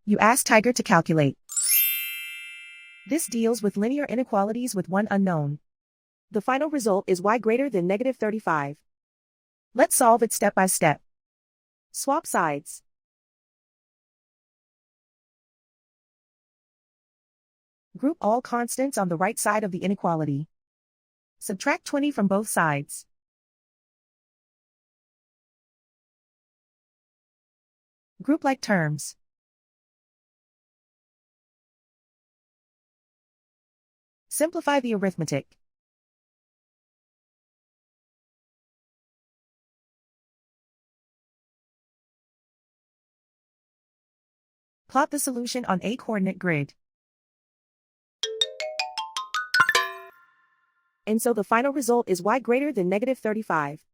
You ask Tiger to calculate. This deals with linear inequalities with one unknown. The final result is y greater than -35. Let's solve it step by step. Swap sides. Group all constants on the right side of the inequality. Subtract 20 from both sides. Group like terms. Simplify the arithmetic. Plot the solution on a coordinate grid. And so the final result is y greater than -35.